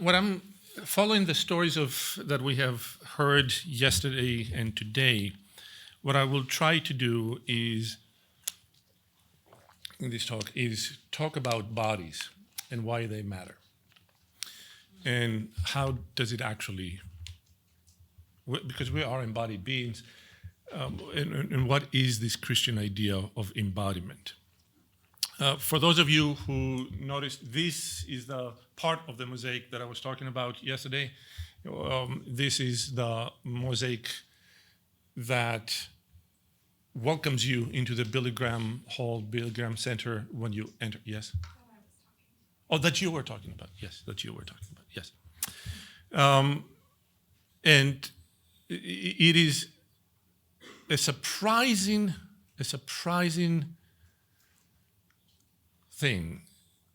what I'm following the stories that we have heard yesterday and today, what I will try to do is in this talk is talk about bodies and why they matter. And how does it actually, because we are embodied beings, and what is this Christian idea of embodiment? For those of you who noticed, this is the part of the mosaic that I was talking about yesterday. This is the mosaic that welcomes you into the Billy Graham Hall, Billy Graham Center when you enter. Yes? Oh, that you were talking about. Yes, that you were talking about. Yes. And it is a surprising thing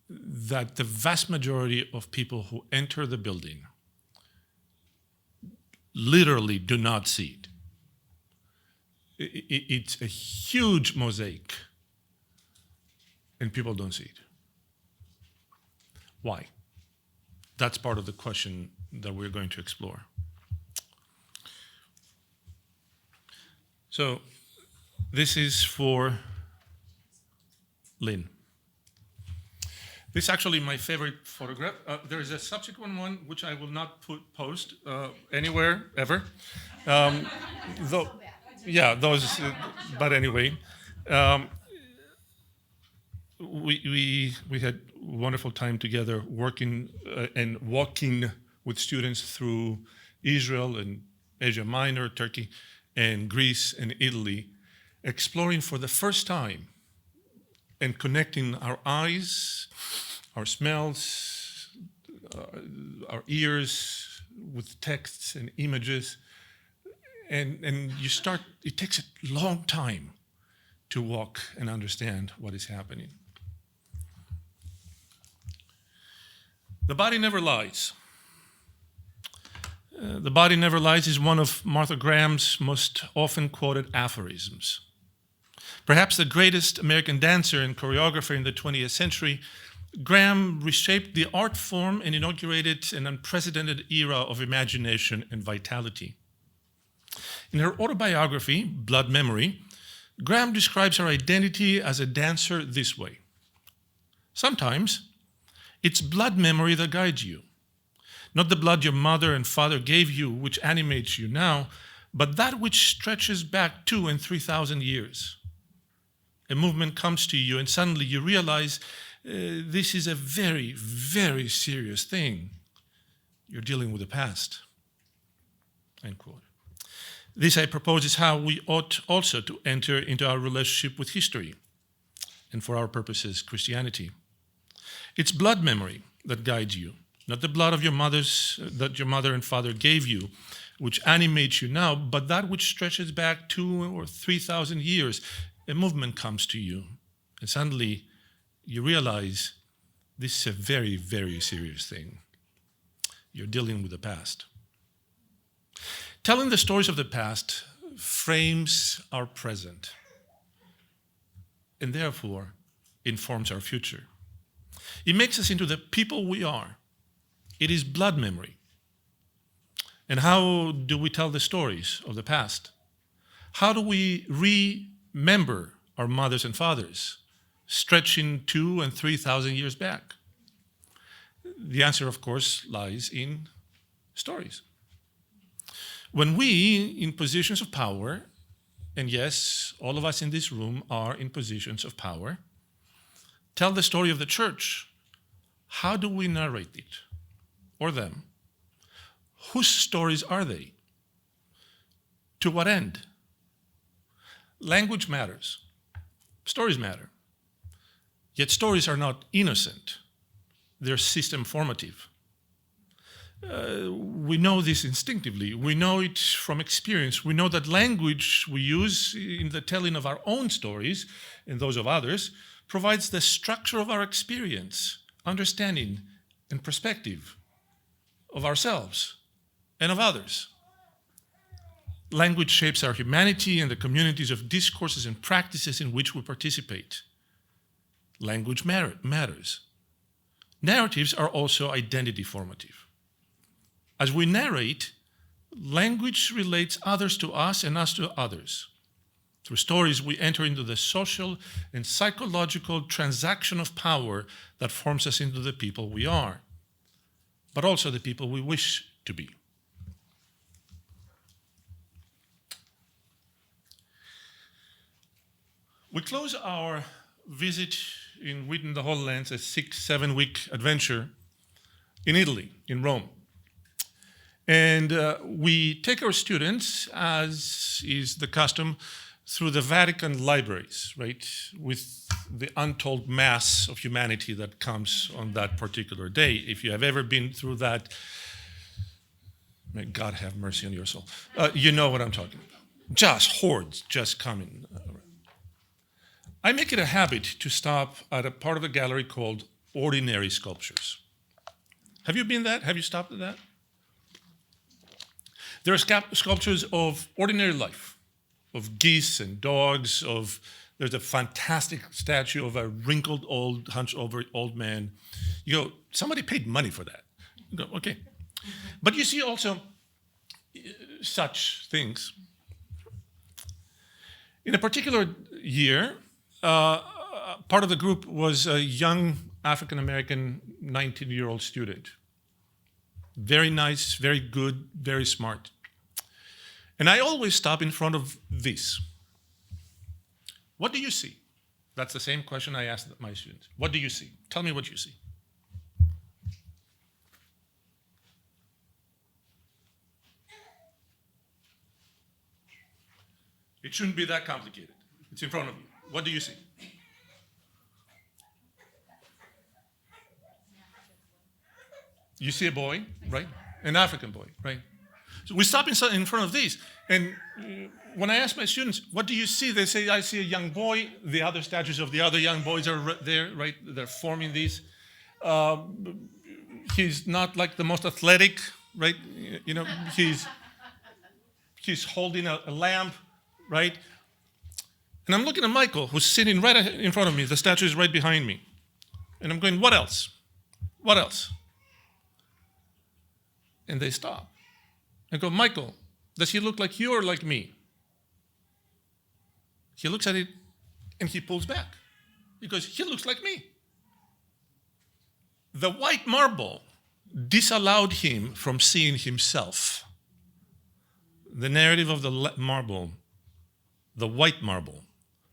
that the vast majority of people who enter the building literally do not see it. It's a huge mosaic, and people don't see it. Why? That's part of the question that we're going to explore. So, this is for Lynn. This is actually my favorite photograph. There is a subsequent one which I will not post anywhere ever. Though, yeah, those. But anyway, we had wonderful time together working and walking with students through Israel and Asia Minor, Turkey, and Greece and Italy, exploring for the first time and connecting our eyes, our smells, our ears with texts and images. And you start, it takes a long time to walk and understand what is happening. The body never lies. The body never lies is one of Martha Graham's most often quoted aphorisms. Perhaps the greatest American dancer and choreographer in the 20th century, Graham reshaped the art form and inaugurated an unprecedented era of imagination and vitality. In her autobiography, Blood Memory, Graham describes her identity as a dancer this way. Sometimes, it's blood memory that guides you. Not the blood your mother and father gave you, which animates you now, but that which stretches back 2,000 and 3,000 years. A movement comes to you, and suddenly you realize this is a very, very serious thing. You're dealing with the past. End quote. This, I propose, is how we ought also to enter into our relationship with history, and for our purposes, Christianity. It's blood memory that guides you, not the blood of that your mother and father gave you, which animates you now, but that which stretches back 2,000 or 3,000 years. A movement comes to you, and suddenly you realize this is a very, very serious thing. You're dealing with the past. Telling the stories of the past frames our present, and therefore informs our future. It makes us into the people we are. It is blood memory. And how do we tell the stories of the past? How do we remember our mothers and fathers, stretching 2,000 and 3,000 years back? The answer, of course, lies in stories. When we, in positions of power, and yes, all of us in this room are in positions of power, tell the story of the church, how do we narrate it, or them? Whose stories are they? To what end? Language matters. Stories matter. Yet stories are not innocent. They're system formative. We know this instinctively. We know it from experience. We know that language we use in the telling of our own stories and those of others provides the structure of our experience, understanding, and perspective of ourselves and of others. Language shapes our humanity and the communities of discourses and practices in which we participate. Language matters. Narratives are also identity formative. As we narrate, language relates others to us and us to others. Through stories, we enter into the social and psychological transaction of power that forms us into the people we are, but also the people we wish to be. We close our visit in Wheaton the Holy Lands, a 6-7 week adventure in Italy, in Rome. And we take our students, as is the custom, through the Vatican libraries, right, with the untold mass of humanity that comes on that particular day. If you have ever been through that, may God have mercy on your soul. You know what I'm talking about. Just hordes just coming. I make it a habit to stop at a part of the gallery called Ordinary Sculptures. Have you been that? Have you stopped at that? There are sculptures of ordinary life, of geese and dogs, there's a fantastic statue of a wrinkled old, hunched-over old man. You go, somebody paid money for that. You go, okay. But you see also such things. In a particular year, part of the group was a young African-American 19-year-old student. Very nice, very good, very smart. And I always stop in front of this. What do you see? That's the same question I asked my students. What do you see? Tell me what you see. It shouldn't be that complicated. It's in front of you. What do you see? You see a boy, right? An African boy, right? So we stop in front of these. And when I ask my students, what do you see? They say, I see a young boy. The other statues of the other young boys are there, right? They're forming these. He's not like the most athletic, right? You know, he's holding a lamp, right? And I'm looking at Michael, who's sitting right in front of me. The statue is right behind me. And I'm going, what else? What else? And they stop. I go, Michael, does he look like you or like me? He looks at it and he pulls back because he looks like me. The white marble disallowed him from seeing himself. The narrative of the marble, the white marble,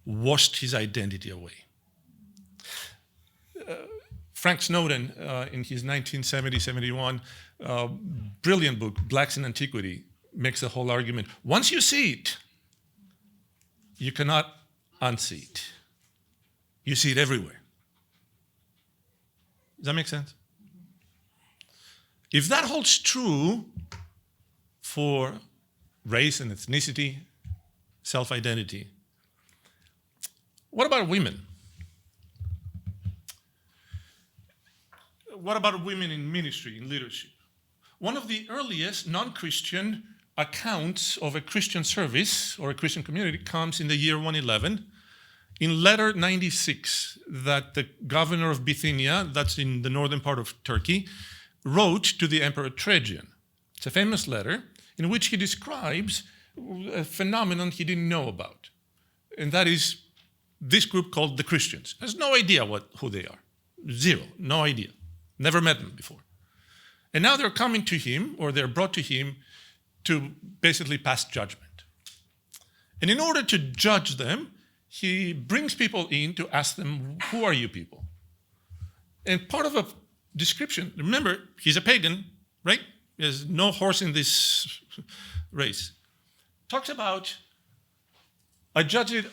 washed his identity away. Frank Snowden, in his 1970-71 brilliant book, Blacks in Antiquity, makes the whole argument. Once you see it, you cannot unsee it. You see it everywhere. Does that make sense? If that holds true for race and ethnicity, self-identity, what about women? What about women in ministry, in leadership? One of the earliest non-Christian accounts of a Christian service or a Christian community comes in the year 111 in letter 96 that the governor of Bithynia, that's in the northern part of Turkey, wrote to the Emperor Trajan. It's a famous letter in which he describes a phenomenon he didn't know about. And that is this group called the Christians. Has no idea who they are. Zero, no idea. Never met them before. And now they're coming to him, or they're brought to him to basically pass judgment. And in order to judge them, he brings people in to ask them, who are you people? And part of a description, remember, he's a pagan, right? There's no horse in this race. Talks about, I judged it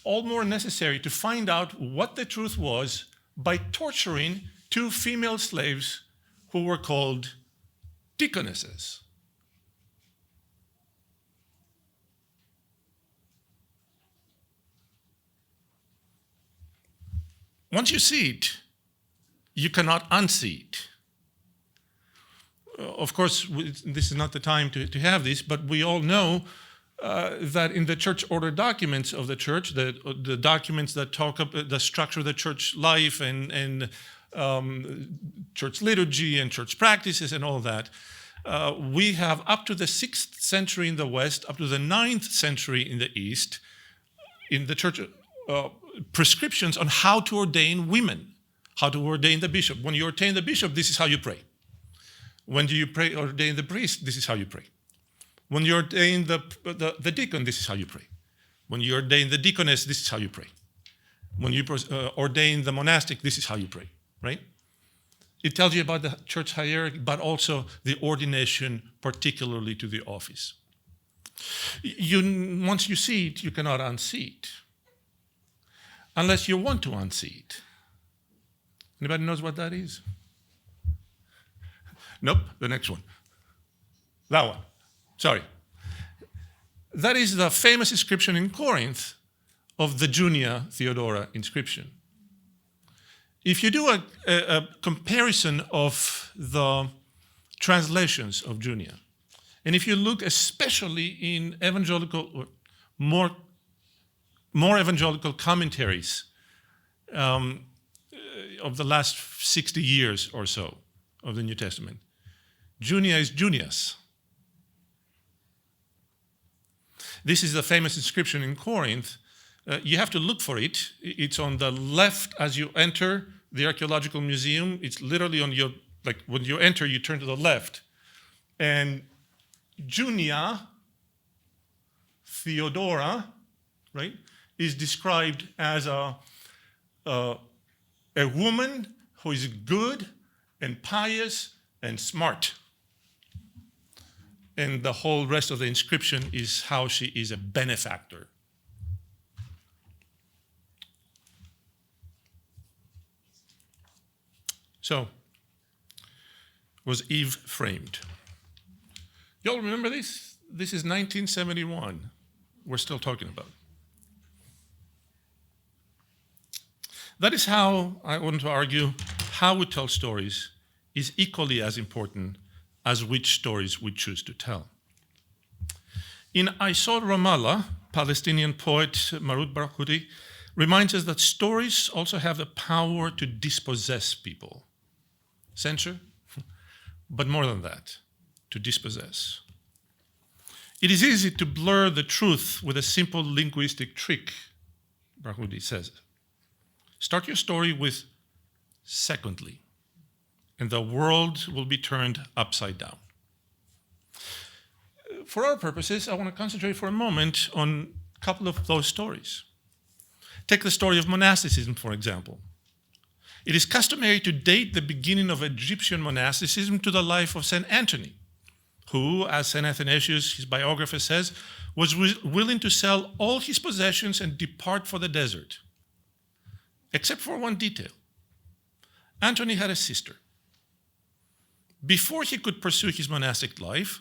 all more necessary to find out what the truth was by torturing 2 female slaves who were called deaconesses. Once you see it, you cannot unsee it. Of course, this is not the time to have this, but we all know that in the church order documents of the church, the documents that talk about the structure of the church life and church liturgy and church practices and all that, we have up to the 6th century in the West, up to the 9th century in the East, in the church, prescriptions on how to ordain women, how to ordain the bishop. When you ordain the bishop, this is how you pray. When you ordain the priest, this is how you pray. When you ordain the deacon, this is how you pray. When you ordain the deaconess, this is how you pray. When you ordain the monastic, this is how you pray, right? It tells you about the church hierarchy, but also the ordination, particularly to the office. Once you see it, you cannot unsee it, unless you want to unsee it. Anybody knows what that is? Nope, the next one. That one. Sorry. That is the famous inscription in Corinth of the Junia Theodora inscription. If you do a comparison of the translations of Junia, and if you look especially in evangelical, or more evangelical commentaries of the last 60 years or so of the New Testament, Junia is Junius. This is the famous inscription in Corinth. You have to look for it. It's on the left as you enter the archaeological museum. It's literally on your, like when you enter, you turn to the left. And Junia Theodora, right, is described as a woman who is good and pious and smart. And the whole rest of the inscription is how she is a benefactor. So, was Eve framed? Y'all remember this? This is 1971. We're still talking about it. That is how, I want to argue, how we tell stories is equally as important as which stories we choose to tell. In Aysor Ramallah, Palestinian poet Marut Barghouti reminds us that stories also have the power to dispossess people. Censure, but more than that, to dispossess. It is easy to blur the truth with a simple linguistic trick, Barghouti says. Start your story with secondly, and the world will be turned upside down. For our purposes, I want to concentrate for a moment on a couple of those stories. Take the story of monasticism, for example. It is customary to date the beginning of Egyptian monasticism to the life of St. Anthony, who, as St. Athanasius, his biographer, says, was willing to sell all his possessions and depart for the desert, except for one detail. Anthony had a sister. Before he could pursue his monastic life,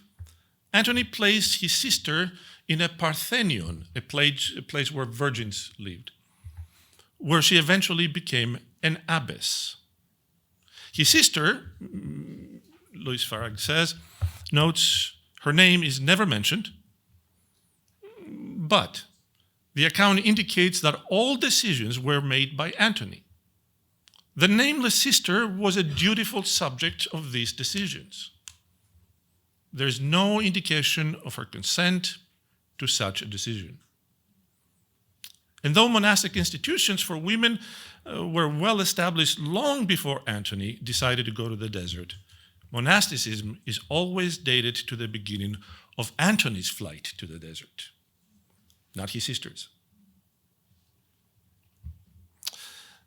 Anthony placed his sister in a Parthenion, a place where virgins lived, where she eventually became an abbess. His sister, Louis Farag says, notes her name is never mentioned, but the account indicates that all decisions were made by Anthony. The nameless sister was a dutiful subject of these decisions. There is no indication of her consent to such a decision. And though monastic institutions for women were well established long before Anthony decided to go to the desert, monasticism is always dated to the beginning of Anthony's flight to the desert, not his sister's.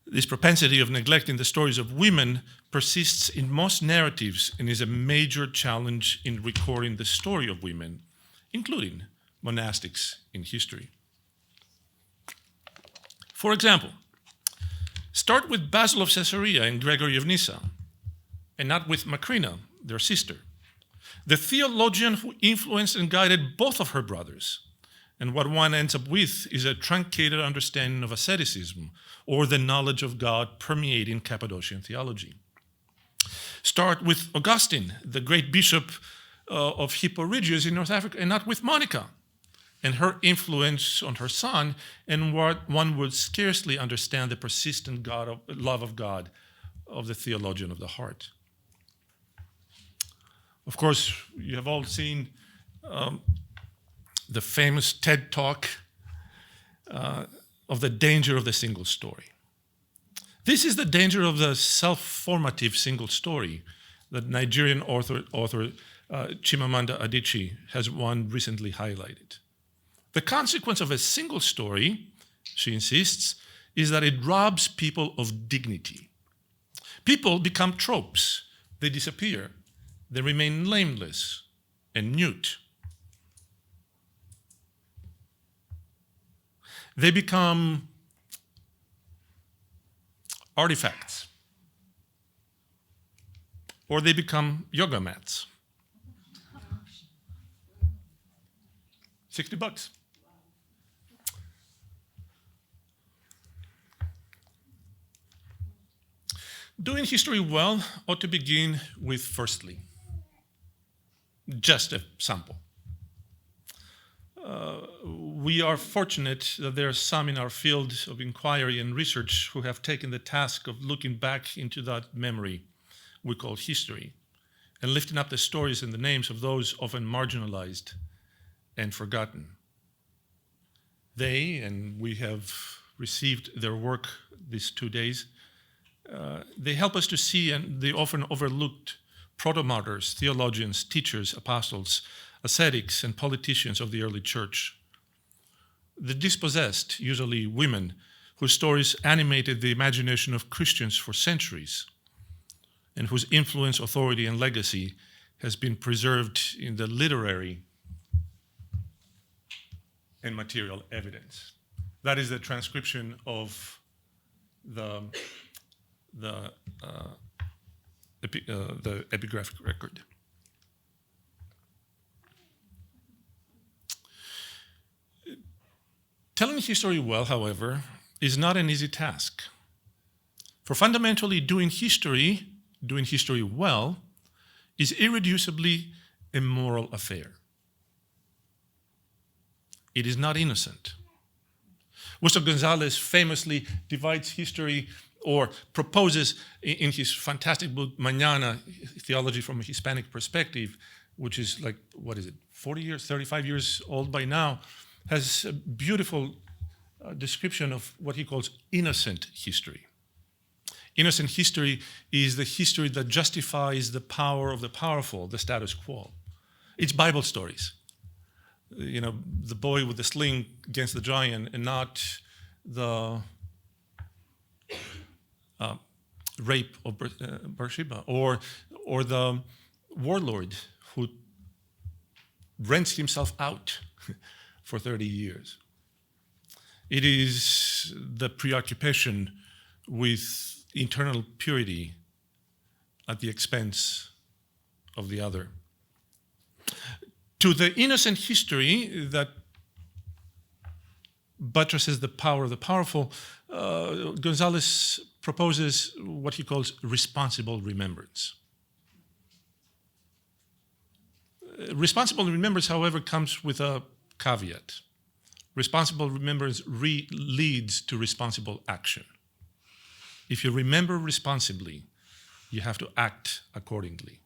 This propensity of neglecting the stories of women persists in most narratives and is a major challenge in recording the story of women, including monastics in history. For example, start with Basil of Caesarea and Gregory of Nyssa, and not with Macrina, their sister, the theologian who influenced and guided both of her brothers. And what one ends up with is a truncated understanding of asceticism or the knowledge of God permeating Cappadocian theology. Start with Augustine, the great bishop of Hippo Regius in North Africa, and not with Monica and her influence on her son, and what one would scarcely understand the persistent love of God of the theologian of the heart. Of course, you have all seen the famous TED Talk of the danger of the single story. This is the danger of the self-formative single story that Nigerian author Chimamanda Adichie has recently highlighted. The consequence of a single story, she insists, is that it robs people of dignity. People become tropes. They disappear. They remain nameless and mute. They become artifacts, or they become yoga mats. $60. Doing history well ought to begin with firstly. Just a sample. We are fortunate that there are some in our field of inquiry and research who have taken the task of looking back into that memory we call history and lifting up the stories and the names of those often marginalized and forgotten. They, and we have received their work these 2 days, they help us to see and the often overlooked proto-martyrs, theologians, teachers, apostles, ascetics, and politicians of the early church. The dispossessed, usually women, whose stories animated the imagination of Christians for centuries, and whose influence, authority, and legacy has been preserved in the literary and material evidence. That is the transcription of the epigraphic record. Telling history well, however, is not an easy task. For fundamentally doing history well, is irreducibly a moral affair. It is not innocent. Augusto González famously divides history or proposes in his fantastic book, Mañana, Theology from a Hispanic Perspective, which is like, 40 years, 35 years old by now, has a beautiful description of what he calls innocent history. Innocent history is the history that justifies the power of the powerful, the status quo. It's Bible stories. You know, the boy with the sling against the giant, and not the rape of Bathsheba, or the warlord who rents himself out for 30 years. It is the preoccupation with internal purity at the expense of the other. To the innocent history that buttresses the power of the powerful, González proposes what he calls responsible remembrance. Responsible remembrance, however, comes with a caveat. Responsible remembrance leads to responsible action. If you remember responsibly, you have to act accordingly.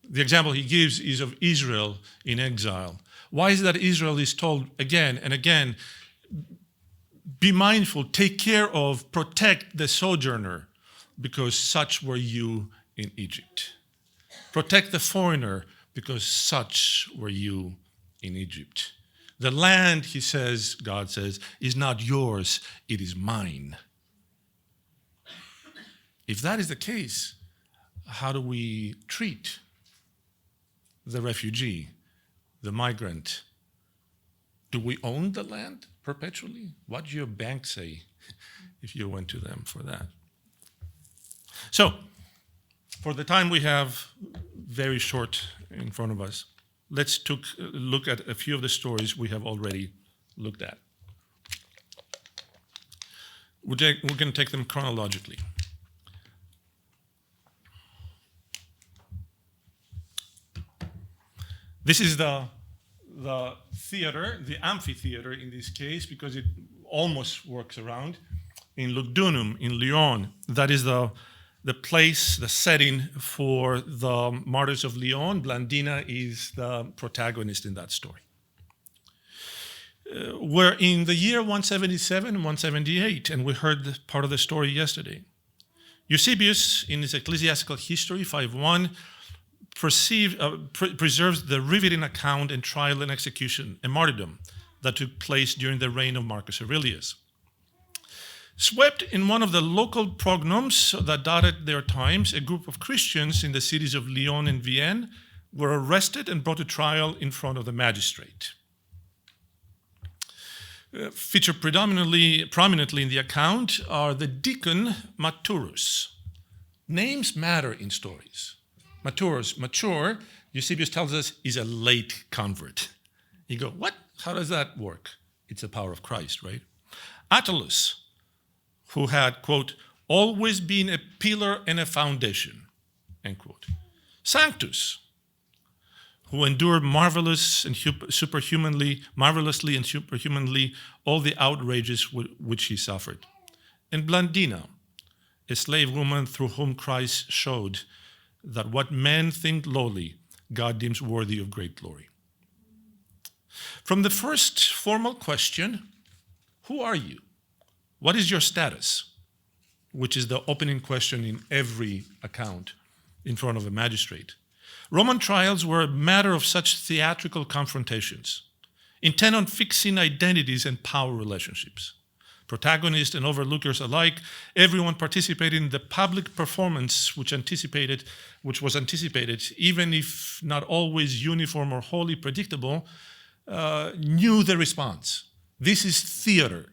The example he gives is of Israel in exile. Why is it that Israel is told again and again, be mindful, take care of, protect the sojourner, because such were you in Egypt. Protect the foreigner, because such were you in Egypt. The land, he says, God says, is not yours, it is mine. If that is the case, how do we treat the refugee, the migrant? Do we own the land perpetually? What do your bank say if you went to them for that? So, for the time we have very short in front of us, let's look at a few of the stories we have already looked at. We're going to take them chronologically. This is the theater, the amphitheater in this case, because it almost works around, in Lugdunum, in Lyon. That is the the place, the setting for the Martyrs of Lyon. Blandina is the protagonist in that story. We're in the year 177, 178, and we heard part of the story yesterday. Eusebius, in his Ecclesiastical History 5.1, preserves the riveting account and trial and execution, a martyrdom, that took place during the reign of Marcus Aurelius. Swept in one of the local pogroms that dotted their times, a group of Christians in the cities of Lyon and Vienne were arrested and brought to trial in front of the magistrate. Featured prominently in the account are the deacon Maturus. Names matter in stories. Maturus, mature, Eusebius tells us, is a late convert. You go, what? How does that work? It's the power of Christ, right? Attalus, who had, quote, always been a pillar and a foundation, end quote. Sanctus, who endured marvelously and superhumanly all the outrages which he suffered. And Blandina, a slave woman through whom Christ showed that what men think lowly, God deems worthy of great glory. From the first formal question, who are you? What is your status? Which is the opening question in every account in front of a magistrate. Roman trials were a matter of such theatrical confrontations, intent on fixing identities and power relationships. Protagonists and overlookers alike, everyone participated in the public performance which was anticipated, even if not always uniform or wholly predictable, knew the response. This is theater.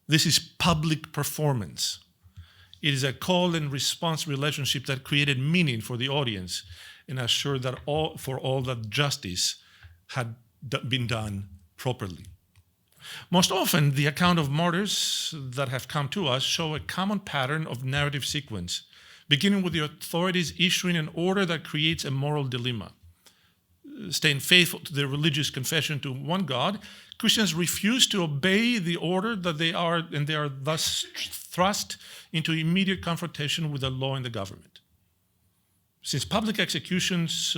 This is public performance. It is a call and response relationship that created meaning for the audience and assured that all that justice had been done properly. Most often, the account of martyrs that have come to us show a common pattern of narrative sequence, beginning with the authorities issuing an order that creates a moral dilemma. Staying faithful to their religious confession to one God, Christians refuse to obey the order that they are thus thrust into immediate confrontation with the law and the government. Since public expressions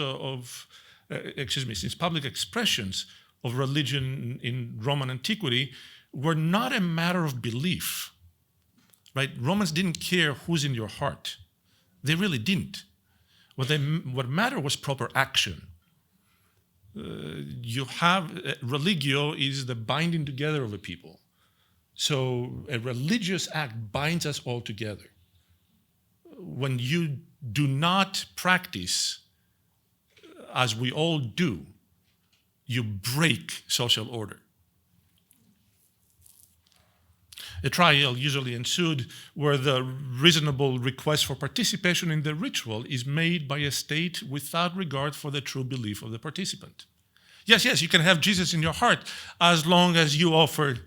of religion in Roman antiquity were not a matter of belief, right? Romans didn't care who's in your heart. They really didn't. What mattered was proper action. Religio is the binding together of a people. So a religious act binds us all together. When you do not practice as we all do, you break social order. A trial usually ensued where the reasonable request for participation in the ritual is made by a state without regard for the true belief of the participant. Yes, you can have Jesus in your heart as long as you offer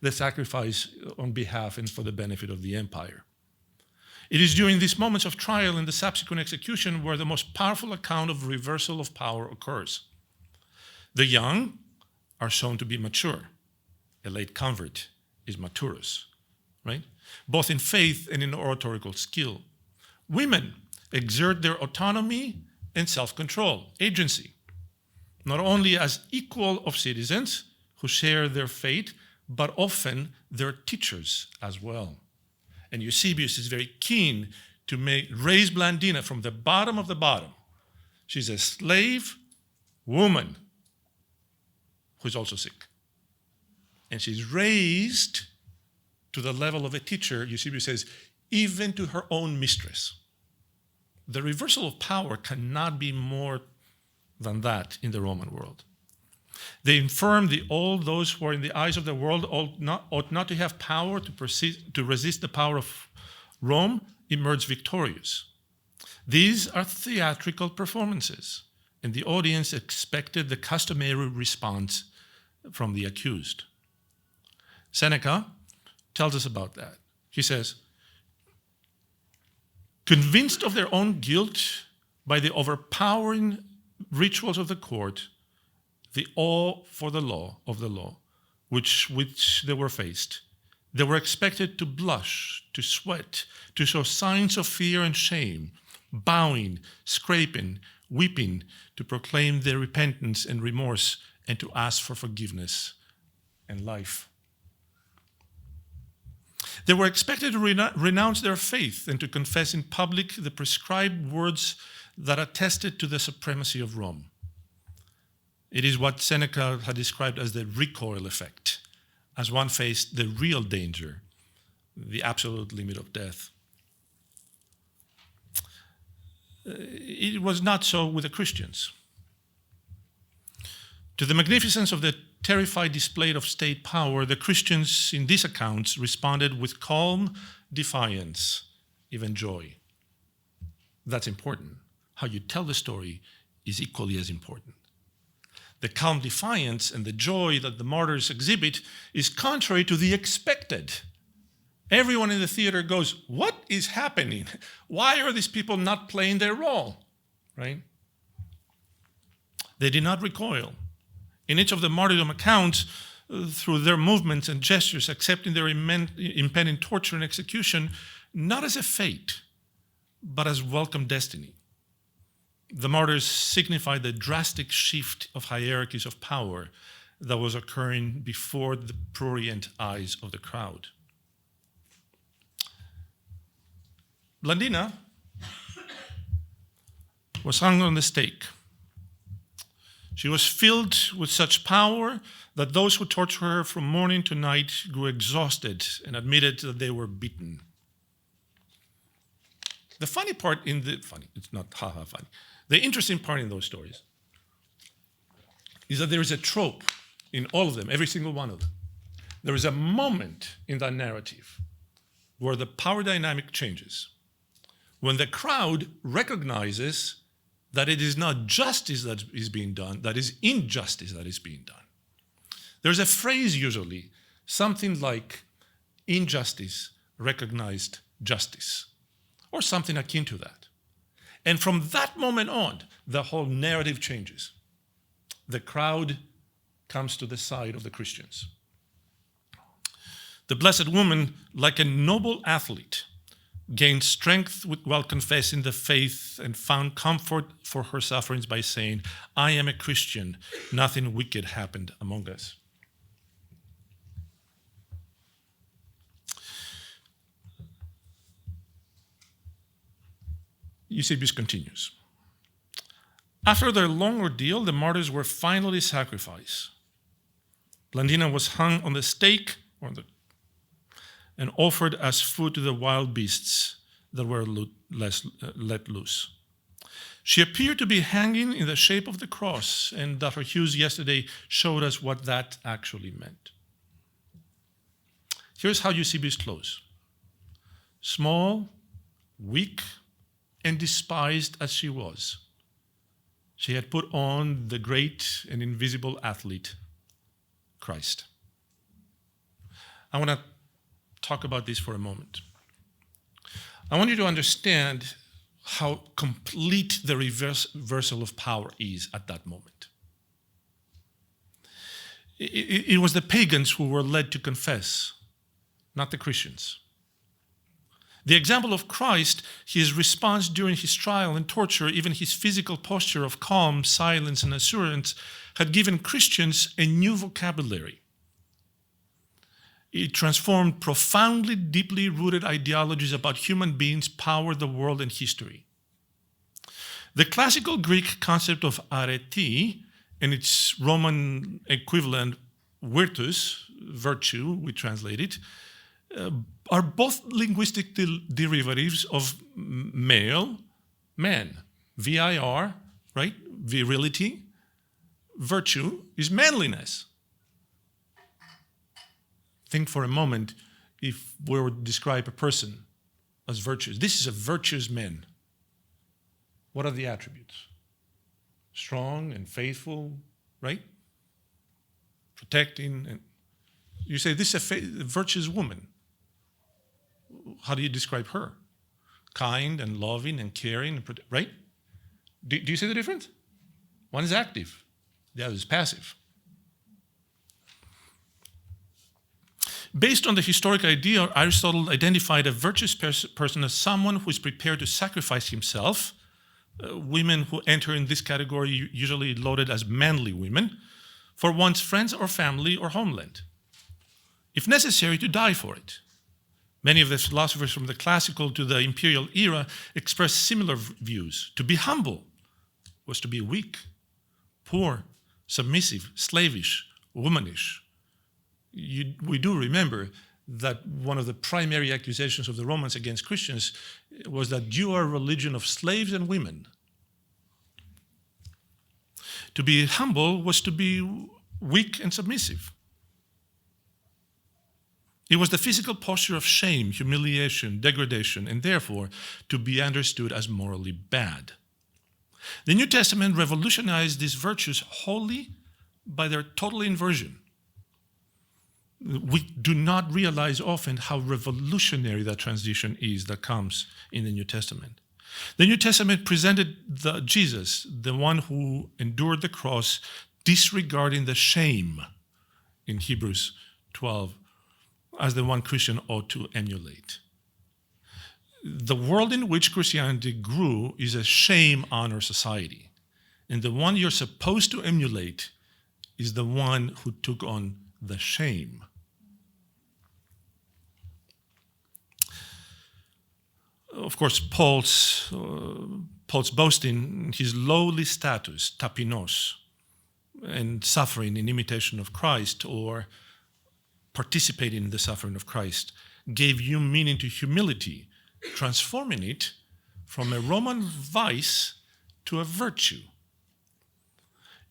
the sacrifice on behalf and for the benefit of the empire. It is during these moments of trial and the subsequent execution where the most powerful account of reversal of power occurs. The young are shown to be mature. A late convert is maturus, right? Both in faith and in oratorical skill. Women exert their autonomy and self-control, agency, not only as equal of citizens who share their fate, but often their teachers as well. And Eusebius is very keen to raise Blandina from the bottom of the bottom. She's a slave woman who's also sick. And she's raised to the level of a teacher, Eusebius says, even to her own mistress. The reversal of power cannot be more than that in the Roman world. They affirm all those who are in the eyes of the world ought not to have power to resist the power of Rome, emerge victorious. These are theatrical performances, and the audience expected the customary response from the accused. Seneca tells us about that. He says, convinced of their own guilt by the overpowering rituals of the court, the awe for the law, which they were faced, They were expected to blush, to sweat, to show signs of fear and shame, bowing, scraping, weeping, to proclaim their repentance and remorse and to ask for forgiveness and life. They were expected to renounce their faith and to confess in public the prescribed words that attested to the supremacy of Rome. It is what Seneca had described as the recoil effect, as one faced the real danger, the absolute limit of death. It was not so with the Christians. To the magnificence of the terrified display of state power, the Christians in these accounts responded with calm defiance, even joy. That's important. How you tell the story is equally as important. The calm defiance and the joy that the martyrs exhibit is contrary to the expected. Everyone in the theater goes, what is happening? Why are these people not playing their role? Right? They did not recoil. In each of the martyrdom accounts, through their movements and gestures, accepting their impending torture and execution, not as a fate, but as welcome destiny. The martyrs signified the drastic shift of hierarchies of power that was occurring before the prurient eyes of the crowd. Blandina was hung on the stake. She was filled with such power that those who tortured her from morning to night grew exhausted and admitted that they were beaten. The funny part it's not funny. The interesting part in those stories is that there is a trope in all of them, every single one of them. There is a moment in that narrative where the power dynamic changes, when the crowd recognizes that it is not justice that is being done, that is injustice that is being done. There's a phrase usually, something like injustice recognized justice, or something akin to that. And from that moment on, the whole narrative changes. The crowd comes to the side of the Christians. The Blessed Woman, like a noble athlete, gained strength while confessing the faith and found comfort for her sufferings by saying, I am a Christian, nothing wicked happened among us. Eusebius continues. After their long ordeal, the martyrs were finally sacrificed. Blandina was hung on the stake and offered as food to the wild beasts that were let loose. She appeared to be hanging in the shape of the cross, and Dr. Hughes yesterday showed us what that actually meant. Here's how Eusebius closes. Small, weak, and despised as she was, she had put on the great and invisible athlete, Christ. I want to talk about this for a moment. I want you to understand how complete the reversal of power is at that moment. It was the pagans who were led to confess, not the Christians. The example of Christ, his response during his trial and torture, even his physical posture of calm, silence, and assurance, had given Christians a new vocabulary. It transformed profoundly, deeply rooted ideologies about human beings, power, the world, and history. The classical Greek concept of arete and its Roman equivalent virtus, virtue, we translate it, are both linguistic derivatives of male, man, vir, right? Virility. Virtue is manliness. Think for a moment if we were to describe a person as virtuous. This is a virtuous man. What are the attributes? Strong and faithful, right? Protecting. And you say this is a virtuous woman. How do you describe her? Kind and loving and caring, right? Do you see the difference? One is active, the other is passive. Based on the historic idea, Aristotle identified a virtuous person as someone who is prepared to sacrifice himself. Women who enter in this category usually lauded as manly women, for one's friends or family or homeland, if necessary, to die for it. Many of the philosophers from the classical to the imperial era expressed similar views. To be humble was to be weak, poor, submissive, slavish, womanish. We do remember that one of the primary accusations of the Romans against Christians was that you are a religion of slaves and women. To be humble was to be weak and submissive. It was the physical posture of shame, humiliation, degradation, and therefore to be understood as morally bad. The New Testament revolutionized these virtues wholly by their total inversion. We do not realize often how revolutionary that transition is that comes in the New Testament. The New Testament presented Jesus, the one who endured the cross, disregarding the shame in Hebrews 12, as the one Christian ought to emulate. The world in which Christianity grew is a shame-honor society, and the one you're supposed to emulate is the one who took on the shame. Of course, Paul's boasting his lowly status, tapinos, and suffering in imitation of Christ, or participating in the suffering of Christ, gave new meaning to humility, transforming it from a Roman vice to a virtue.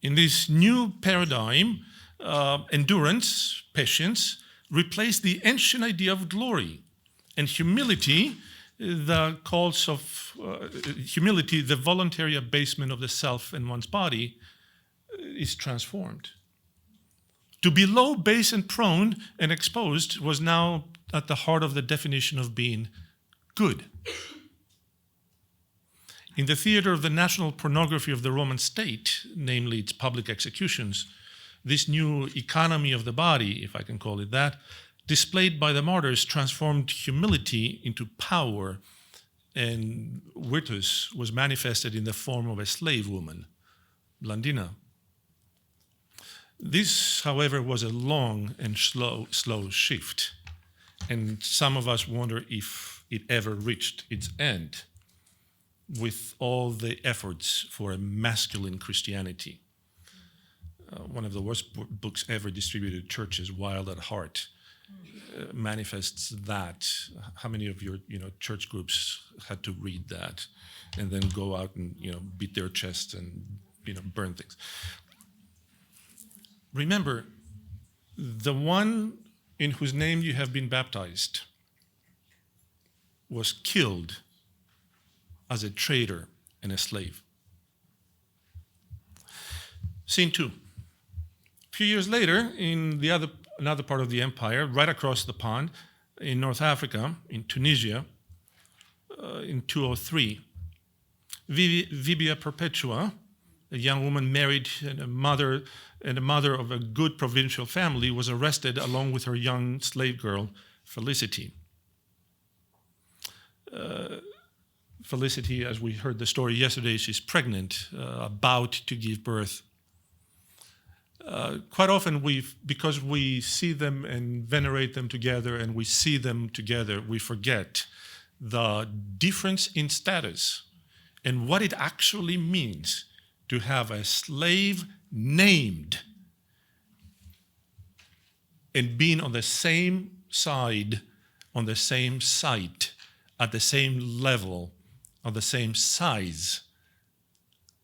In this new paradigm, endurance, patience, replaced the ancient idea of glory, and humility, the voluntary abasement of the self and one's body, is transformed. To be low, base, and prone and exposed was now at the heart of the definition of being good. In the theater of the national pornography of the Roman state, namely its public executions, this new economy of the body, if I can call it that, displayed by the martyrs, transformed humility into power, and virtus was manifested in the form of a slave woman, Blandina. This, however, was a long and slow shift, and some of us wonder if it ever reached its end with all the efforts for a masculine Christianity. One of the worst books ever distributed, Churches Wild at Heart, manifests that. How many of your church groups had to read that and then go out and beat their chests and burn things? Remember, the one in whose name you have been baptized was killed as a traitor and a slave. Scene 2. A few years later, in another part of the empire, right across the pond, in North Africa, in Tunisia, in 203, Vibia Perpetua, a young woman married and a mother of a good provincial family, was arrested along with her young slave girl, Felicity. Felicity, as we heard the story yesterday, she's pregnant, about to give birth. Quite often, because we see them and venerate them together and we see them together, we forget the difference in status and what it actually means to have a slave named and being on the same side, on the same site, at the same level, on the same size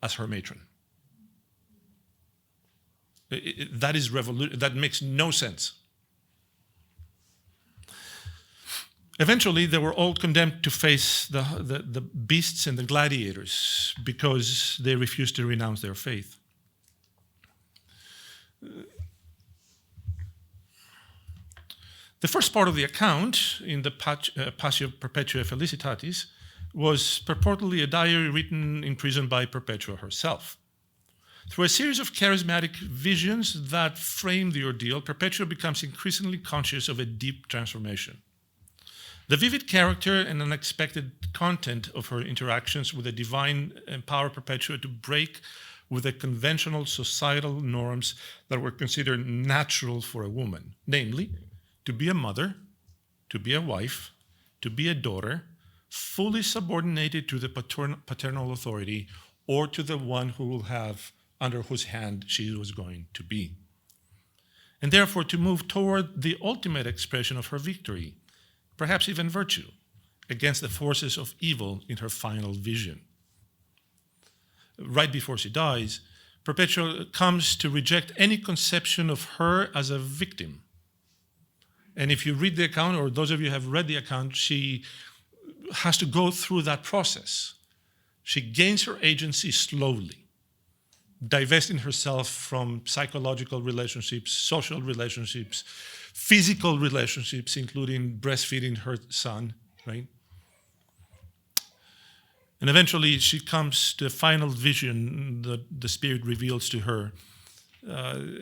as her matron. That is that makes no sense. Eventually, they were all condemned to face the beasts and the gladiators because they refused to renounce their faith. The first part of the account in the Passio Perpetuae Felicitatis was purportedly a diary written in prison by Perpetua herself. Through a series of charismatic visions that frame the ordeal, Perpetua becomes increasingly conscious of a deep transformation. The vivid character and unexpected content of her interactions with the divine empower Perpetua to break with the conventional societal norms that were considered natural for a woman, namely, to be a mother, to be a wife, to be a daughter, fully subordinated to the paternal authority or to the one who will have under whose hand she was going to be. And therefore to move toward the ultimate expression of her victory, perhaps even virtue, against the forces of evil in her final vision. Right before she dies, Perpetua comes to reject any conception of her as a victim. And if you read the account, or those of you who have read the account, she has to go through that process. She gains her agency slowly, divesting herself from psychological relationships, social relationships, physical relationships, including breastfeeding her son, right? And eventually she comes to the final vision that the Spirit reveals to her.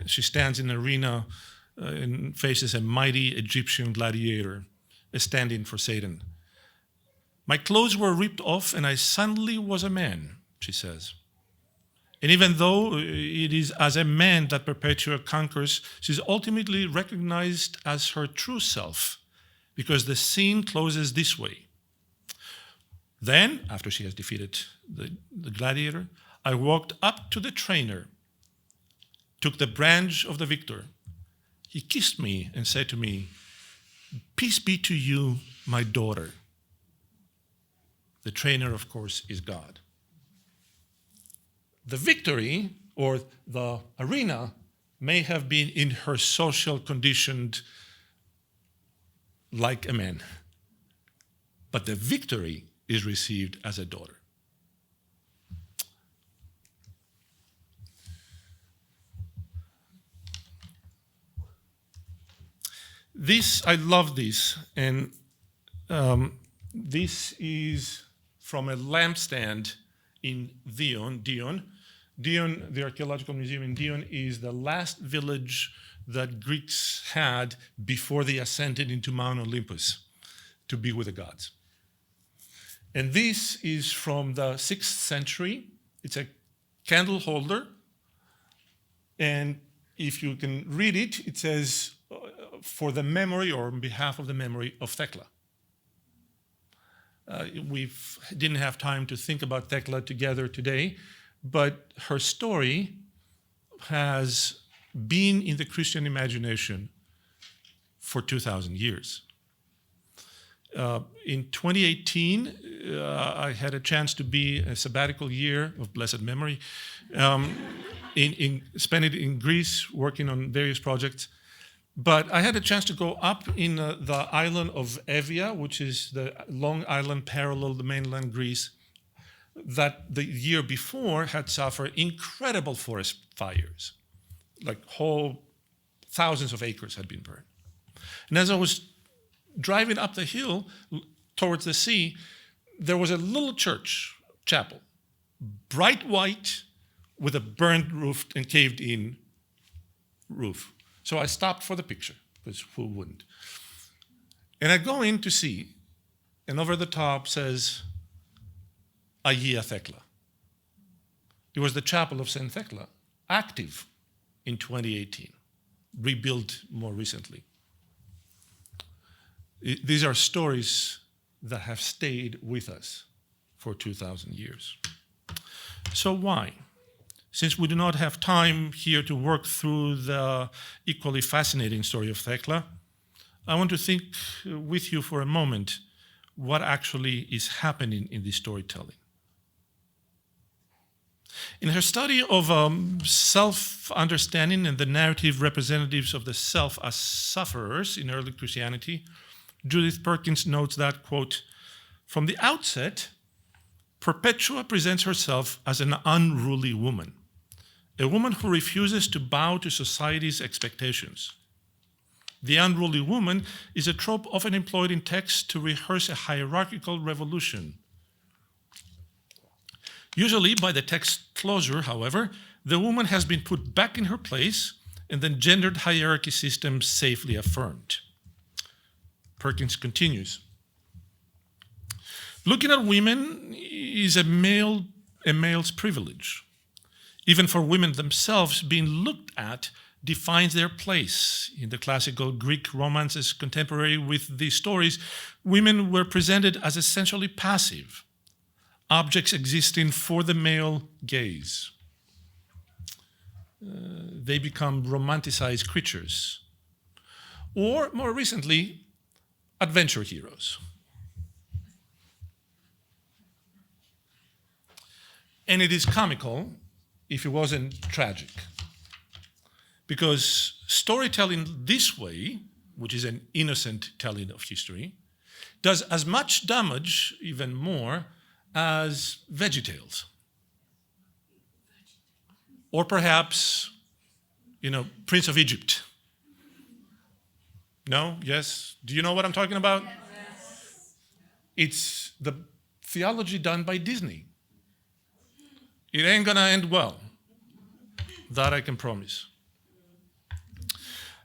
She stands in an arena and faces a mighty Egyptian gladiator, standing for Satan. My clothes were ripped off and I suddenly was a man, she says. And even though it is as a man that Perpetua conquers, she's ultimately recognized as her true self, because the scene closes this way. Then, after she has defeated the gladiator, I walked up to the trainer, took the branch of the victor. He kissed me and said to me, "Peace be to you, my daughter." The trainer, of course, is God. The victory, or the arena, may have been in her social conditioned like a man, but the victory is received as a daughter. I love this, and this is from a lampstand in Dion. Dion, the archaeological museum in Dion, is the last village that Greeks had before they ascended into Mount Olympus to be with the gods. And this is from the 6th century. It's a candle holder. And if you can read it, it says, for the memory, or on behalf of the memory of Thecla. We didn't have time to think about Thecla together today, but her story has been in the Christian imagination for 2,000 years. In 2018, I had a chance to be a sabbatical year of blessed memory, spent it in Greece working on various projects. But I had a chance to go up in the island of Evia, which is the long island parallel to mainland Greece, that the year before had suffered incredible forest fires. Like whole thousands of acres had been burned. And as I was driving up the hill towards the sea, there was a little chapel, bright white with a burned roof and caved in roof. So I stopped for the picture, because who wouldn't? And I go in to see, and over the top says, Agia Thecla. It was the chapel of St. Thecla, active in 2018, rebuilt more recently. These are stories that have stayed with us for 2,000 years. So why? Since we do not have time here to work through the equally fascinating story of Thecla, I want to think with you for a moment what actually is happening in this storytelling. In her study of self-understanding and the narrative representatives of the self as sufferers in early Christianity, Judith Perkins notes that, quote, "From the outset, Perpetua presents herself as an unruly woman, a woman who refuses to bow to society's expectations. The unruly woman is a trope often employed in texts to rehearse a hierarchical revolution. Usually, by the text closure, however, the woman has been put back in her place and the gendered hierarchy system safely affirmed. Perkins continues. Looking at women is a male's privilege. Even for women themselves, being looked at defines their place. In the classical Greek romances contemporary with these stories, women were presented as essentially passive, objects existing for the male gaze. They become romanticized creatures. Or, more recently, adventure heroes. And it is comical if it wasn't tragic. Because storytelling this way, which is an innocent telling of history, does as much damage, even more, as VeggieTales. Or perhaps, Prince of Egypt. No? Yes? Do you know what I'm talking about? Yes. It's the theology done by Disney. It ain't gonna end well. That I can promise.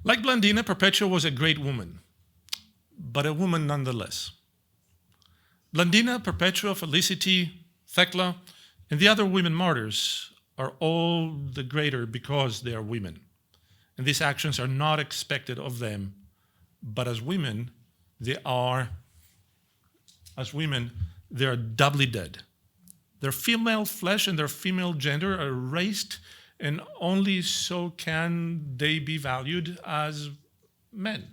Like Blandina, Perpetua was a great woman, but a woman nonetheless. Blandina, Perpetua, Felicity, Thecla, and the other women martyrs are all the greater because they are women. And these actions are not expected of them, but as women, they are doubly dead. Their female flesh and their female gender are erased, and only so can they be valued as men.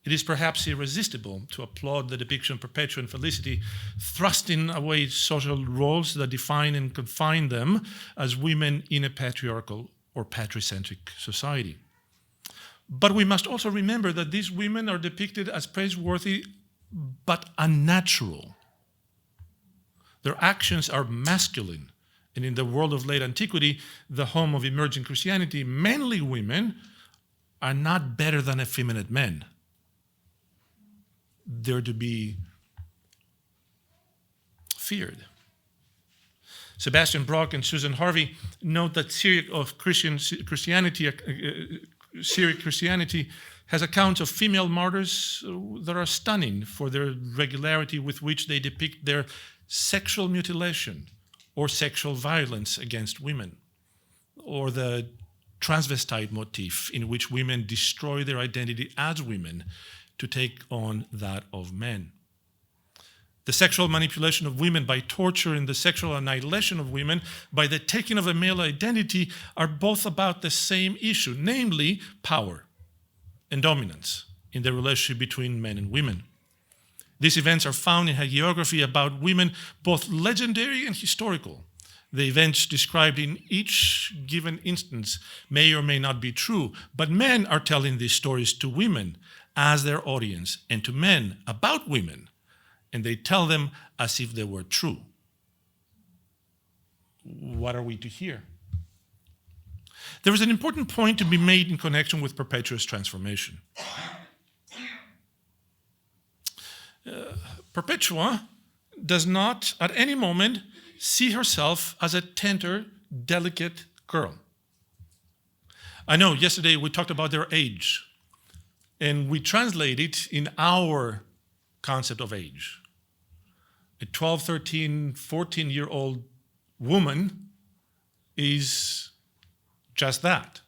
It is perhaps irresistible to applaud the depiction of Perpetua and Felicity thrusting away social roles that define and confine them as women in a patriarchal or patricentric society. But we must also remember that these women are depicted as praiseworthy but unnatural. Their actions are masculine, and in the world of late antiquity, the home of emerging Christianity, manly women are not better than effeminate men. They're to be feared. Sebastian Brock and Susan Harvey note that Syriac Christianity has accounts of female martyrs that are stunning for their regularity with which they depict their sexual mutilation or sexual violence against women, or the transvestite motif in which women destroy their identity as women to take on that of men. The sexual manipulation of women by torture and the sexual annihilation of women by the taking of a male identity are both about the same issue, namely power and dominance in the relationship between men and women. These events are found in hagiography about women, both legendary and historical. The events described in each given instance may or may not be true, but men are telling these stories to women as their audience and to men about women, and they tell them as if they were true. What are we to hear? There is an important point to be made in connection with Perpetua's transformation. Perpetua does not at any moment see herself as a tender, delicate girl. I know yesterday we talked about their age, and we translate it in our concept of age. A 12, 13, 14-year-old woman is just that.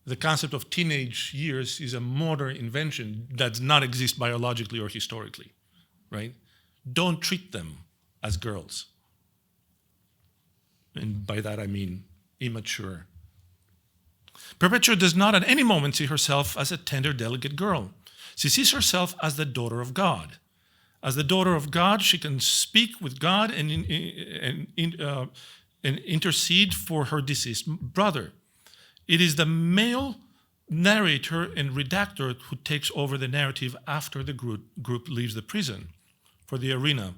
The concept of teenage years is a modern invention that does not exist biologically or historically, right? Don't treat them as girls. And by that I mean immature. Perpetua does not at any moment see herself as a tender, delicate girl. She sees herself as the daughter of God. As the daughter of God, she can speak with God and intercede for her deceased brother. It is the male narrator and redactor who takes over the narrative after the group leaves the prison for the arena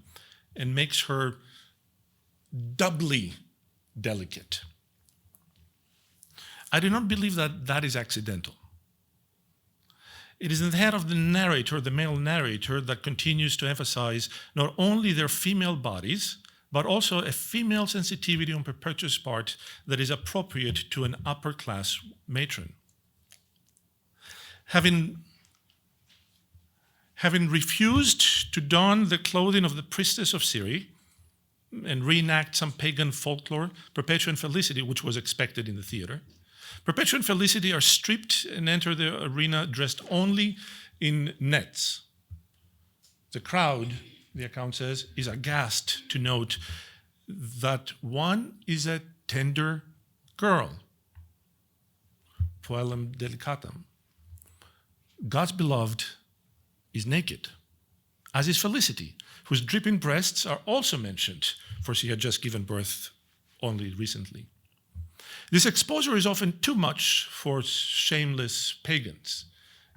and makes her doubly delicate. I do not believe that that is accidental. It is in the head of the narrator, the male narrator, that continues to emphasize not only their female bodies, but also a female sensitivity on Perpetua's part that is appropriate to an upper-class matron. Having refused to don the clothing of the priestess of Syri and reenact some pagan folklore, Perpetua and Felicity, which was expected in the theater, Perpetua and Felicity are stripped and enter the arena dressed only in nets. The crowd, the account says, is aghast to note that one is a tender girl, poelum delicatum. God's beloved is naked, as is Felicity, whose dripping breasts are also mentioned, for she had just given birth only recently. This exposure is often too much for shameless pagans,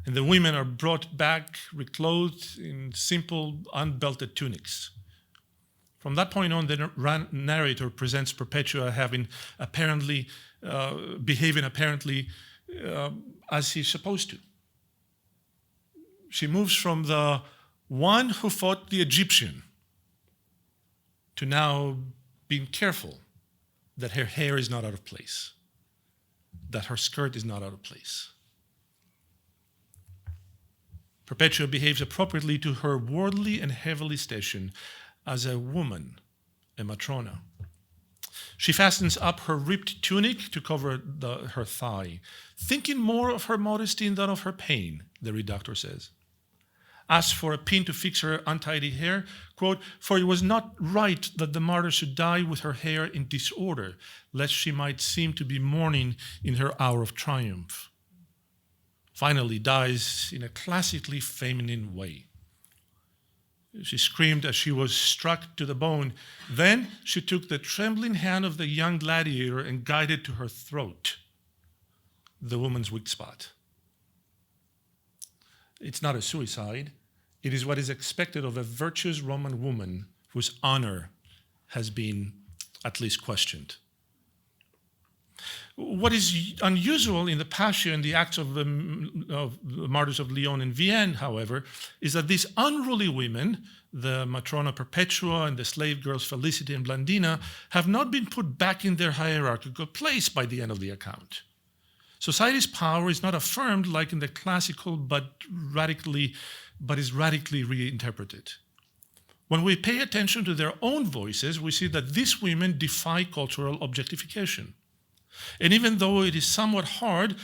and the women are brought back reclothed in simple, unbelted tunics. From that point on, the narrator presents Perpetua having behaving apparently as he's supposed to. She moves from the one who fought the Egyptian to now being careful that her hair is not out of place, that her skirt is not out of place. Perpetua behaves appropriately to her worldly and heavenly station as a woman, a matrona. She fastens up her ripped tunic to cover her thigh, thinking more of her modesty than of her pain, the redactor says. As for a pin to fix her untidy hair, quote, for it was not right that the martyr should die with her hair in disorder, lest she might seem to be mourning in her hour of triumph. Finally dies in a classically feminine way. She screamed as she was struck to the bone. Then she took the trembling hand of the young gladiator and guided to her throat, the woman's weak spot. It's not a suicide. It is what is expected of a virtuous Roman woman whose honor has been at least questioned. What is unusual in the Passion and the Acts of the Martyrs of Lyon and Vienne, however, is that these unruly women, the Matrona Perpetua and the slave girls Felicity and Blandina, have not been put back in their hierarchical place by the end of the account. Society's power is not affirmed like in the classical, but is radically reinterpreted. When we pay attention to their own voices, we see that these women defy cultural objectification. And even though it is somewhat hard,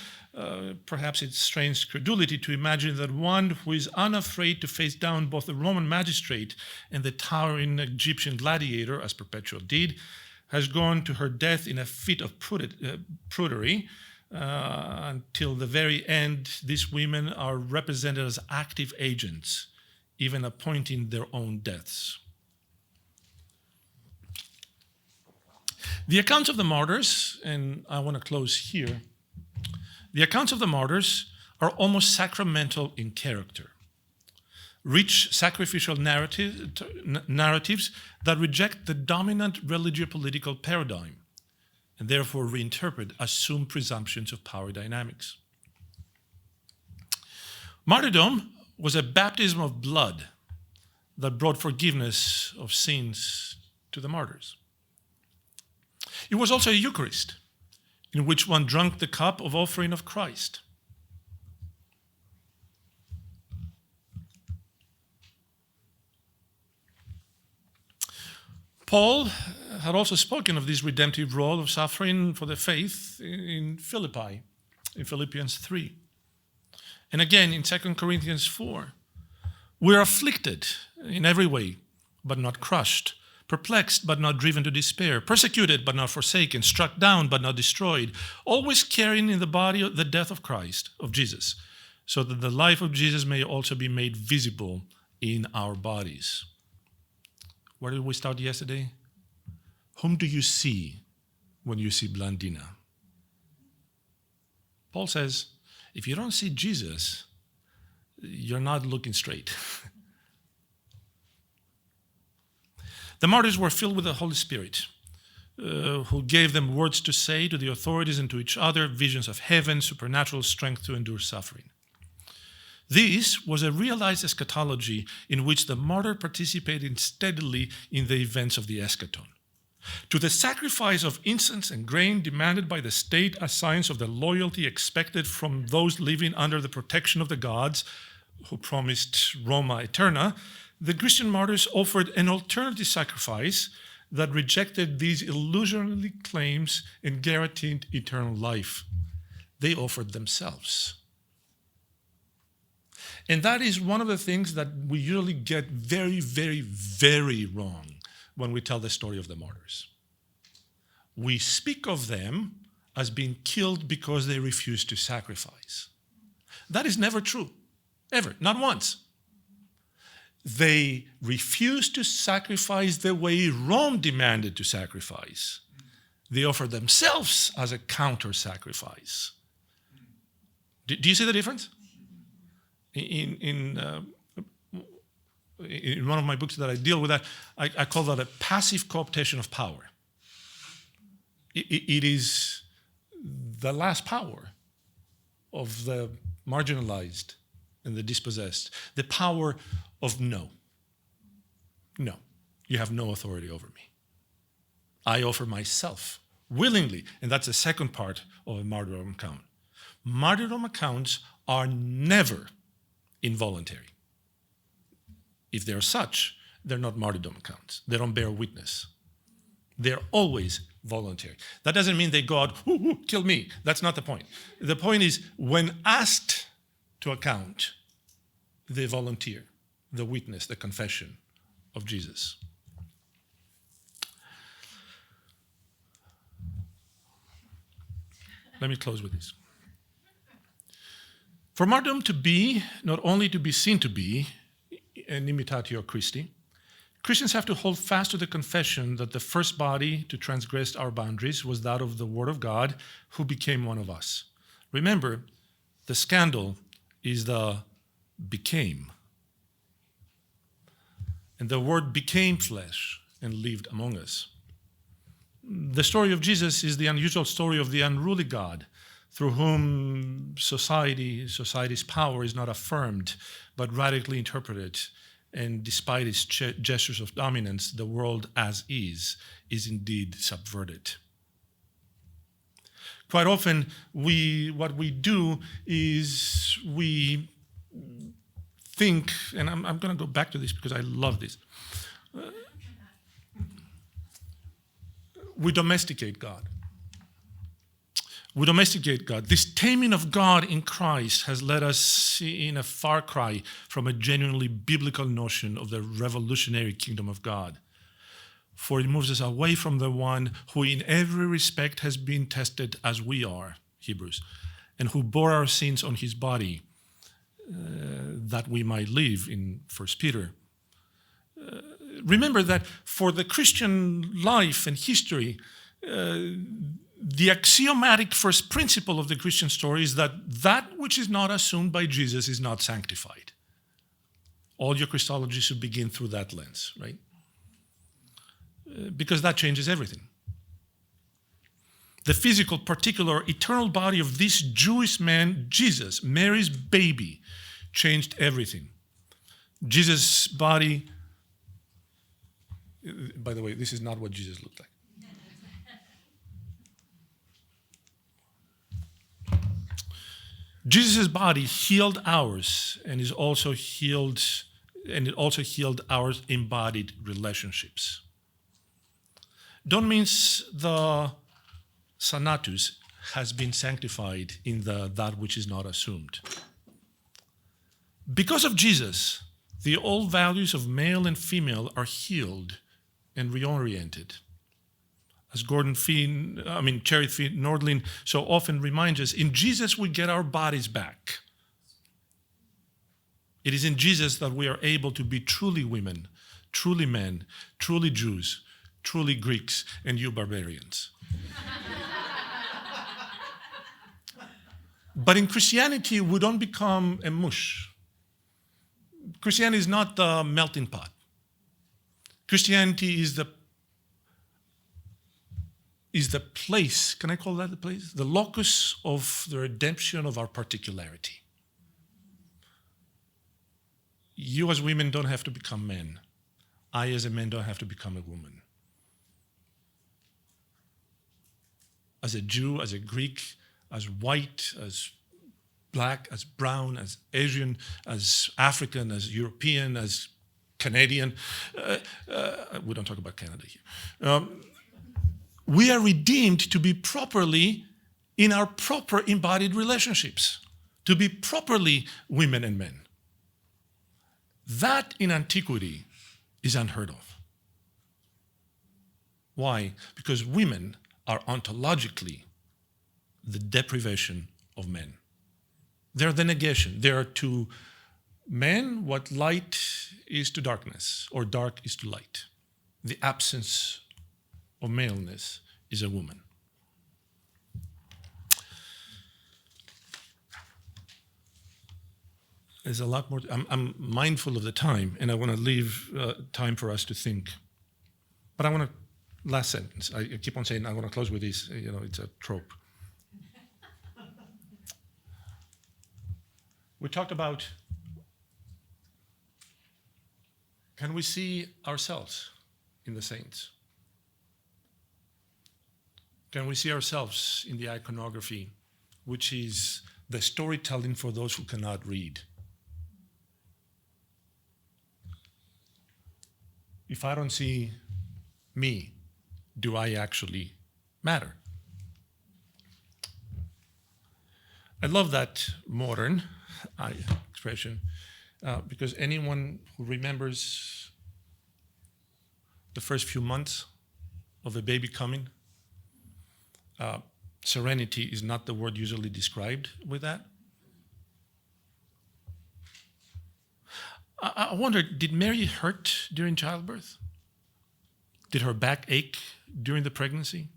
perhaps it strains credulity to imagine that one who is unafraid to face down both the Roman magistrate and the towering Egyptian gladiator, as Perpetua did, has gone to her death in a fit of prudery. Until the very end, these women are represented as active agents, even appointing their own deaths. The accounts of the martyrs, and I want to close here, the accounts of the martyrs are almost sacramental in character. Rich sacrificial narratives that reject the dominant religio-political paradigm, and therefore reinterpret assumed presumptions of power dynamics. Martyrdom was a baptism of blood that brought forgiveness of sins to the martyrs. It was also a Eucharist in which one drank the cup of offering of Christ. Paul had also spoken of this redemptive role of suffering for the faith in Philippi, in Philippians 3. And again in 2 Corinthians 4. We are afflicted in every way, but not crushed, perplexed, but not driven to despair, persecuted, but not forsaken, struck down, but not destroyed, always carrying in the body the death of Christ, of Jesus, so that the life of Jesus may also be made visible in our bodies. Where did we start yesterday? Whom do you see when you see Blandina? Paul says, if you don't see Jesus, you're not looking straight. The martyrs were filled with the Holy Spirit, who gave them words to say to the authorities and to each other, visions of heaven, supernatural strength to endure suffering. This was a realized eschatology in which the martyr participated steadily in the events of the eschaton. To the sacrifice of incense and grain demanded by the state as signs of the loyalty expected from those living under the protection of the gods who promised Roma Eterna, the Christian martyrs offered an alternative sacrifice that rejected these illusory claims and guaranteed eternal life. They offered themselves. And that is one of the things that we usually get very, very, very wrong when we tell the story of the martyrs. We speak of them as being killed because they refused to sacrifice. That is never true, ever, not once. They refused to sacrifice the way Rome demanded to sacrifice. They offered themselves as a counter-sacrifice. Do you see the difference? In one of my books that I deal with that, I call that a passive cooptation of power. It is the last power of the marginalized and the dispossessed, the power of no. No, you have no authority over me. I offer myself willingly, and that's the second part of a martyrdom account. Martyrdom accounts are never involuntary. If they're such, they're not martyrdom accounts. They don't bear witness. They're always voluntary. That doesn't mean they go out, kill me. That's not the point. The point is, when asked to account, they volunteer the witness, the confession of Jesus. Let me close with this. For martyrdom to be, not only to be seen to be, an imitatio Christi, Christians have to hold fast to the confession that the first body to transgress our boundaries was that of the Word of God, who became one of us. Remember, the scandal is the became. And the Word became flesh and lived among us. The story of Jesus is the unusual story of the unruly God, through whom society's power is not affirmed, but radically interpreted. And despite its gestures of dominance, the world as is indeed subverted. Quite often, what we do is we think, and I'm going to go back to this because I love this. We domesticate God. We domesticate God. This taming of God in Christ has led us in a far cry from a genuinely biblical notion of the revolutionary kingdom of God. For it moves us away from the one who in every respect has been tested as we are, Hebrews, and who bore our sins on his body that we might live, in 1 Peter. Remember that for the Christian life and history, the axiomatic first principle of the Christian story is that that which is not assumed by Jesus is not sanctified. All your Christology should begin through that lens, right? Because that changes everything. The physical, particular, eternal body of this Jewish man, Jesus, Mary's baby, changed everything. Jesus' body, by the way, this is not what Jesus looked like. Jesus' body healed ours, and it also healed our embodied relationships. Don't means the sanatus has been sanctified in that which is not assumed. Because of Jesus, the old values of male and female are healed and reoriented. As Cherry Finn Nordlin so often reminds us, in Jesus we get our bodies back. It is in Jesus that we are able to be truly women, truly men, truly Jews, truly Greeks, and you barbarians. But in Christianity, we don't become a mush. Christianity is not the melting pot. Christianity is the place, can I call that the place? The locus of the redemption of our particularity. you as women don't have to become men. I as a man don't have to become a woman. As a Jew, as a Greek, as white, as black, as brown, as Asian, as African, as European, as Canadian. We don't talk about Canada here. We are redeemed to be properly in our proper embodied relationships, to be properly women and men. That in antiquity is unheard of. Why? Because women are ontologically the deprivation of men. They're the negation. They are to men what light is to darkness, or dark is to light. The absence of maleness is a woman. There's a lot more. I'm mindful of the time, and I want to leave time for us to think. But I want to, last sentence. I keep on saying I want to close with this. It's a trope. We talked about, can we see ourselves in the saints? Can we see ourselves in the iconography, which is the storytelling for those who cannot read? If I don't see me, do I actually matter? I love that modern expression because anyone who remembers the first few months of a baby coming, serenity is not the word usually described with that. I wonder, did Mary hurt during childbirth? Did her back ache during the pregnancy?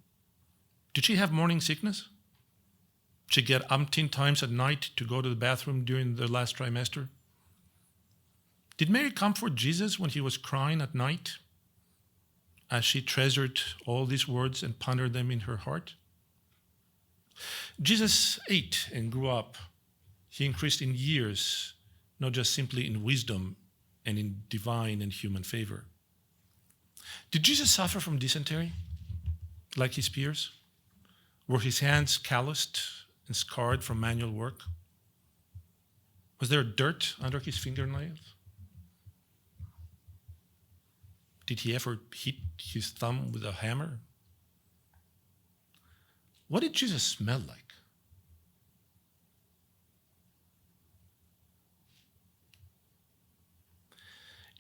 Did she have morning sickness? Did she get umpteen times at night to go to the bathroom during the last trimester? Did Mary comfort Jesus when he was crying at night as she treasured all these words and pondered them in her heart? Jesus ate and grew up. He increased in years, not just simply in wisdom and in divine and human favor. Did Jesus suffer from dysentery like his peers? Were his hands calloused and scarred from manual work? Was there dirt under his fingernails? Did he ever hit his thumb with a hammer? What did Jesus smell like?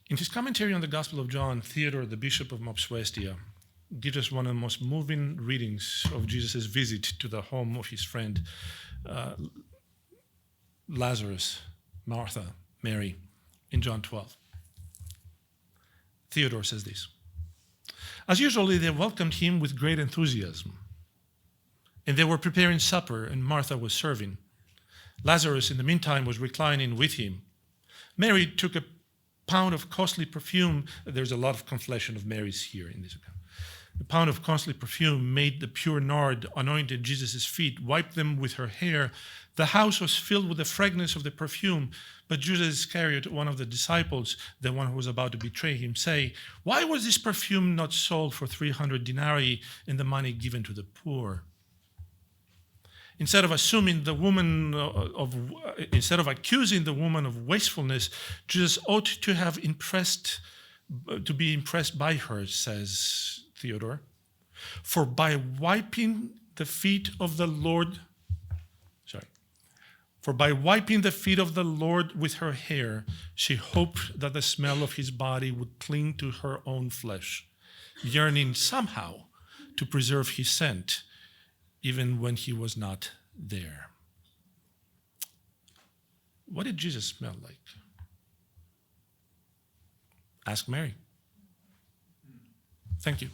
In his commentary on the Gospel of John, Theodore, the Bishop of Mopsuestia, gives us one of the most moving readings of Jesus' visit to the home of his friend Lazarus, Martha, Mary, in John 12. Theodore says this: as usual, they welcomed him with great enthusiasm, and they were preparing supper, and Martha was serving. Lazarus, in the meantime, was reclining with him. Mary took a pound of costly perfume. There's a lot of conflation of Mary's here in this account. A pound of costly perfume, made the pure nard, anointed Jesus' feet, wiped them with her hair. The house was filled with the fragrance of the perfume. But Judas Iscariot, one of the disciples, the one who was about to betray him, say, why was this perfume not sold for 300 denarii and the money given to the poor? Instead of accusing the woman of wastefulness, Jesus ought to be impressed by her, says Theodore. For by wiping the feet of the Lord with her hair, she hoped that the smell of his body would cling to her own flesh, yearning somehow to preserve his scent, even when he was not there. What did Jesus smell like? Ask Mary. Thank you.